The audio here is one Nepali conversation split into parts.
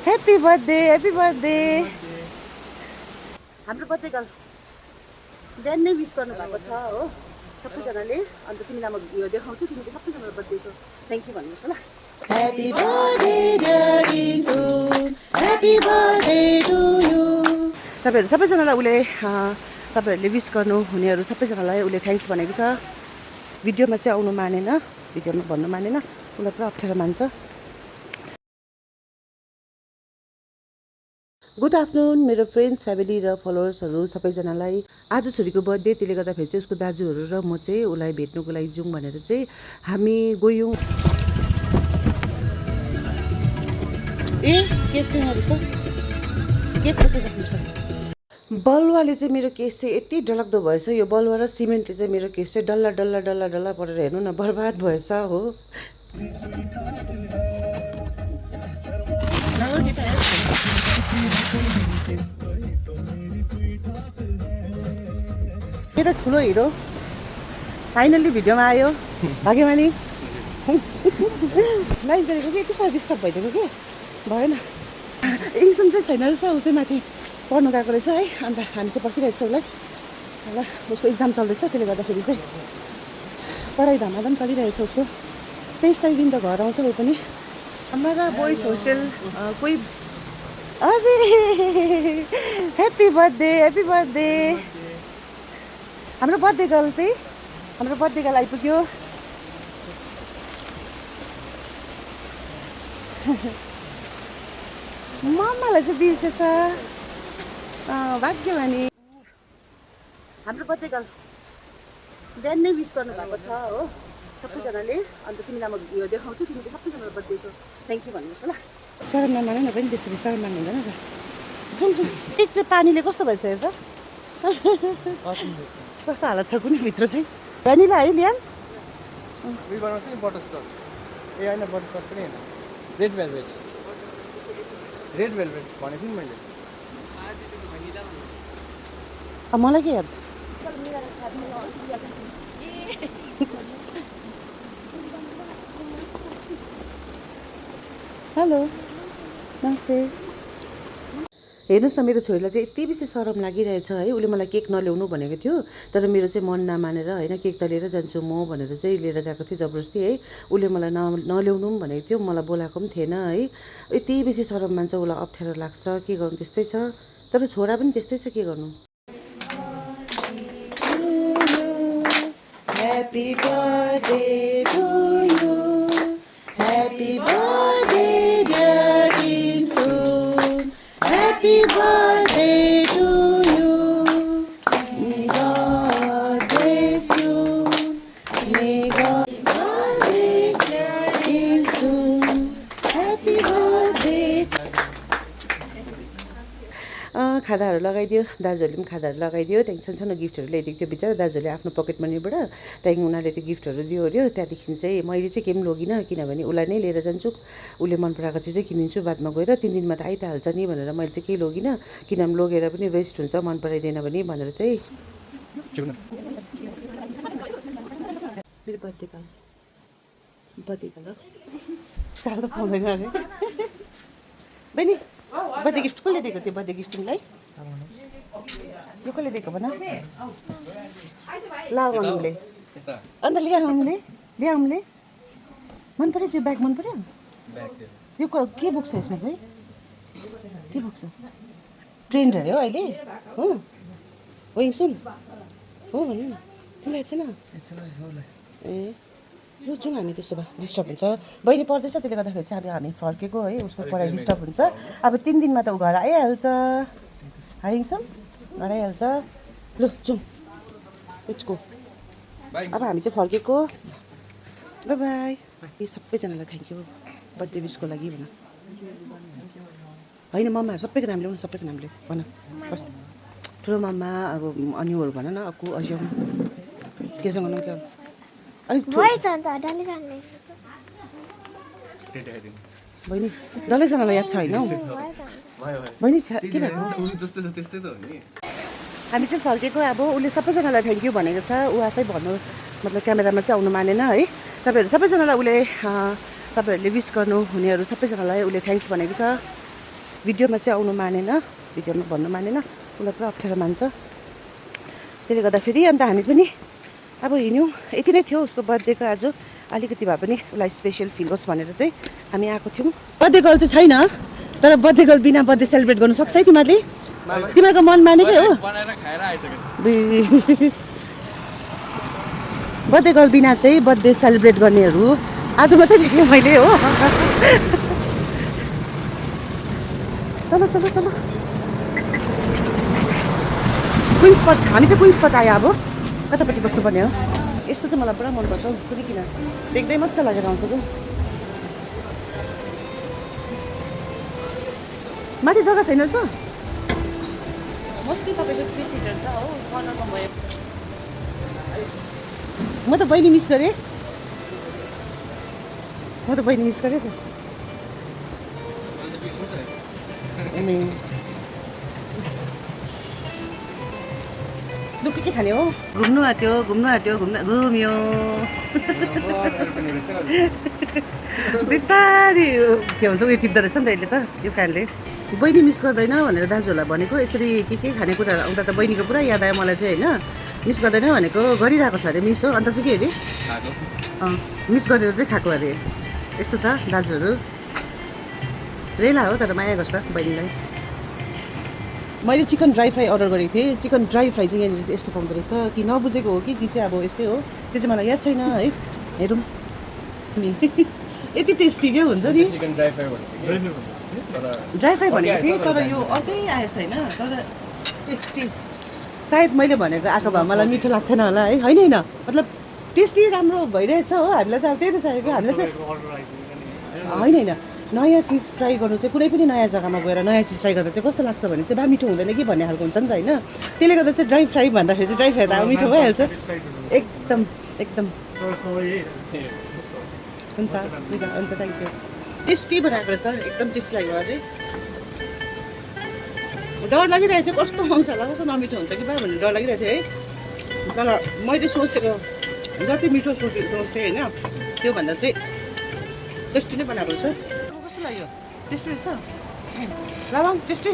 ह्याप्पी बर्थडे हाम्रो बर्थडे गर्ल बिहान नै विस गर्नुभएको छ हो सबैजनाले। अन्त तिमीलाई म यो देखाउँछु, तिमीले सबैजनालाई बर्थडेको थ्याङ्क यू भन्नुहोस् ल। Happy birthday dear Insu, happy birthday to you. तपाईँहरू सबैजनालाई उसले तपाईँहरूले विस गर्नु हुनेहरू सबैजनालाई उसले थ्याङ्क्स भनेको छ। भिडियोमा चाहिँ आउनु मानेन, भिडियोमा भन्नु मानेन, उसलाई पुरा अप्ठ्यारो मान्छ। गुड आफ्टरनुन मेरो फ्रेन्ड्स, फ्यामिली र फलोवर्सहरू सबैजनालाई। आज छोरीको बर्थडे, त्यसले गर्दाखेरि चाहिँ उसको दाजुहरू र म चाहिँ उसलाई भेट्नुको लागि जाउँ भनेर चाहिँ हामी गयौँ। ए केक चाहिँ रहेछ, केक कसरी राख्नुपर्छ। बलुवाले चाहिँ मेरो केस चाहिँ यति डरलाग्दो भएछ। यो बलुवा र सिमेन्टले चाहिँ मेरो केस चाहिँ डल्ला डल्ला डल्ला डल्ला परेर हेर्नु न बर्बाद भएछ हो। मेरो ठुलो हिरो फाइनल्ली भिडियोमा आयो। भाग्यमानी लाइभ गरेको कि यति साह्रो डिस्टर्ब भइदिएको कि भएन। इङ्सुम चाहिँ छैन रहेछ, ऊ चाहिँ माथि पढ्नु गएको रहेछ है। अन्त हामी चाहिँ पर्खिरहेको छ उसलाई, ल उसको इक्जाम चल्दैछ, त्यसले गर्दाखेरि चाहिँ पढाइ धमाधम चलिरहेछ उसको। 23 तारिकदेखि त घर आउँछ ऊ पनि। हाम्रा बोइज होस्टेल कोही अरे ह्याप्पी बर्थडे हाम्रो बर्थडे गर्ल चाहिँ, हाम्रो बर्थडे गर्ल आइपुग्यो। मम्मालाई चाहिँ बिर्सेछ भाग्यमानी। हाम्रो बर्थडे गर्ल बिहान नै विस गर्नुभएको छ हो सबैजनाले। अन्त तिमीलाई म यो देखाउँछु, तिमीले सबैजनालाई बर्थडेको थ्याङ्क यू भन्नुहोस् ल। शरण नमाने न पनि त्यसरी, शरण मान्नु हुँदैन त। जाउँ जाउँ। केक चाहिँ पानीले कस्तो भएछ हेर त, कस्तो हालत छ कुनै भित्र चाहिँ। भ्यानिला है लियान उयो बनाउँछु नि बटरस्कच। ए होइन बटरस्कच पनि होइन, रेड भेलभेट भनेको थिएँ नि मैले। मलाई के याद। हेलो नमस्ते। हेर्नुहोस् न मेरो छोरीलाई चाहिँ यति बेसी सरम लागिरहेछ है। उसले मलाई केक नल्याउनु भनेको थियो, तर मेरो चाहिँ मन नमानेर होइन केक त लिएर जान्छु म भनेर चाहिँ लिएर गएको थिएँ जबरजस्ती है। उसले मलाई नल्याउनु पनि भनेको थियो, मलाई बोलाएको पनि थिएन है। यति बेसी सरम मान्छ, उसलाई अप्ठ्यारो लाग्छ, के गर्नु त्यस्तै छ। तर छोरा पनि त्यस्तै छ, के गर्नु। Happy birthday to you, happy birthday dear Insu, happy birthday to you, may God bless you, may God dear Insu, happy birthday. खादाहरू लगाइदियो, दाजुहरूले पनि खादाहरू लगाइदियो। त्यहाँदेखि सानो सानो गिफ्टहरू ल्याइदिएको थियो बिचरा दाजुहरूले आफ्नो पकेट मनीबाट। त्यहाँदेखि उनीहरूले त्यो गिफ्टहरू दियो अरे। त्यहाँदेखि चाहिँ मैले चाहिँ केही पनि लगिनँ, किनभने उसलाई नै लिएर जान्छु, उसले मन पराएको चिजै किनिदिन्छु बादमा गएर। 3 दिनमा त आइहाल्छ नि भनेर मैले चाहिँ केही लगिनँ, किनभने लगेर पनि वेस्ट हुन्छ मन पराइदिएन भने भनेर चाहिँ। मेरो बर्थडे ल चाल त पाउँदैन अरे। बहिनी बर्थडे गिफ्ट कसले दिएको थियो? बर्थडे गिफ्ट तिमीलाई यो कसले दिएको भन? ल मम्मीले, अन्त ल्या मम्मीले मन पऱ्यो त्यो ब्याग? मन पऱ्यो यो के बोक्छ यसमा चाहिँ? के बोक्छ? ट्रेन्ड अरे हो अहिले हो। हो सुन हो भन्नु न, तिमीलाई छैन? ए लु जाउँ हामी, त्यसो भए डिस्टर्ब हुन्छ। बहिनी पढ्दैछ, त्यसले गर्दाखेरि चाहिँ अब हामी फर्केको है। उसको पढाइ डिस्टर्ब हुन्छ। अब 3 दिनमा त ऊ घर आइहाल्छ, आइसम घर आइहाल्छ। लु जाउँ लेट्स गो। अब हामी चाहिँ फर्केको। By by. सबैजनालाई थ्याङ्क यू बर्थडे विसको लागि भन। होइन मम्माहरू सबैको नाम ल्याउनु, सबैको नाम ल्याऊ भन। कस्तो ठुलो मम्मा अब अन्युहरू भन न, अक्कु अज्याउ केसँग नाम के अलिक बहिनी डल्लैजनालाई याद छ होइन हौ बहिनी के भएको? हामी चाहिँ फर्केको। अब उसले सबैजनालाई थ्याङ्क यू भनेको छ। ऊ आफै भन्नु मतलब क्यामेरामा चाहिँ आउनु मानेन है। तपाईँहरू सबैजनालाई उसले तपाईँहरूले विस गर्नु हुनेहरू सबैजनालाई उसले थ्याङ्क्स भनेको छ। भिडियोमा चाहिँ आउनु मानेन, भिडियोमा भन्नु मानेन, उसलाई पुरा अप्ठ्यारो मान्छ। त्यसले गर्दाखेरि अन्त हामी पनि अब हिँड्यौँ। यति नै थियो उसको बर्थडेको आज, अलिकति भए पनि उसलाई स्पेसल फिल होस् भनेर चाहिँ हामी आएको थियौँ। बर्थडे गर्ल चाहिँ छैन, तर बर्थडे गर्ल बिना बर्थडे सेलिब्रेट गर्नु सक्छ है तिमीहरूले? तिमीहरूको मन मानेकै हो। बर्थडे गर्ल बिना चाहिँ बर्थडे सेलिब्रेट गर्नेहरू आज मात्रै देखेँ मैले हो। चलो चलो चलो क्विन स्पट, हामी चाहिँ क्विन स्पट आयो। अब कतापट्टि बस्नुपर्ने हो? यस्तो चाहिँ मलाई पुरा मनपर्छ हौ, कुनै किन देख्दै मजा लागेर आउँछ क्या। माथि जग्गा छैन रहेछ। मोस्टली तपाईँको 3 सिटर छ हो, कर्नरमा भयो। म त बहिनी मिस गरेँ, म त बहिनी मिस गरेँ त। लु के खाने हो? घुम्नु आँट्यो घुम्यो बिस्तारी के भन्छ उयो टिप्दो रहेछ नि त यसले त, यो फ्यानले। बहिनी मिस गर्दैन भनेर दाजुहरूलाई भनेको, यसरी के खानेकुराहरू आउँदा त बहिनीको पुरा याद आयो मलाई चाहिँ होइन। मिस गर्दैन भनेको गरिरहेको छ अरे मिस हो, अन्त चाहिँ के अरे मिस गरेर चाहिँ खाएको अरे। यस्तो छ दाजुहरू, रेला हो तर माया गर्छ बहिनीलाई। मैले चिकन ड्राई फ्राई अर्डर गरेको थिएँ। चिकन ड्राई फ्राई चाहिँ यहाँनिर चाहिँ यस्तो पाउँदो रहेछ कि नबुझेको हो कि चाहिँ अब यस्तै हो, त्यो चाहिँ मलाई याद छैन है। हेरौँ यति टेस्टी क्या हुन्छ नि। चिकन ड्राई फ्राई भनेको थिएँ तर यो अर्कै आएछ होइन, तर टेस्टी। सायद मैले भनेको आएको भए मलाई मिठो लाग्थेन होला है। होइन मतलब टेस्टी राम्रो भइरहेछ हो, हामीलाई त अब त्यही त चाहिएको। हामीलाई चाहिँ होइन नयाँ चिज ट्राई गर्नु चाहिँ कुनै पनि नयाँ जग्गामा गएर नयाँ चिज ट्राई गर्दा चाहिँ कस्तो लाग्छ भने चाहिँ बा मिठो हुँदैन कि भन्ने खालको हुन्छ नि त होइन। त्यसले गर्दा चाहिँ ड्राई फ्राई भन्दाखेरि चाहिँ ड्राई फ्राई त अब मिठो भइहाल्छ एकदम एकदम। हुन्छ हुन्छ हुन्छ थ्याङ्क यू। टेस्टी बनाएको रहेछ, एकदम टेस्टी लाग्यो अरे। डर लागिरहेको थियो कस्तो आउँछ होला, कस्तो नमिठो हुन्छ कि बा भन्ने डर लागिरहेको थियो है। तर मैले सोचेको जति मिठो सोचेँ होइन, त्योभन्दा चाहिँ टेस्टी नै बनाएको रहेछ। कस्तो लाग्यो? टेस्टी रहेछ लाभाङ, टेस्टी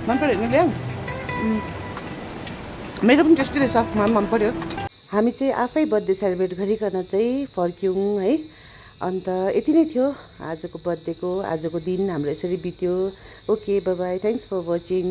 मन पऱ्यो नि ल्याङ। मेरो पनि टेस्टी रहेछ, मलाई मन पऱ्यो। हामी चाहिँ आफै बर्थडे सेलिब्रेट गरिकन चाहिँ फर्क्यौँ है। अन्त यति नै थियो आजको बर्थडेको, आजको दिन हाम्रो यसरी बित्यो। Okay bye bye, thanks for watching.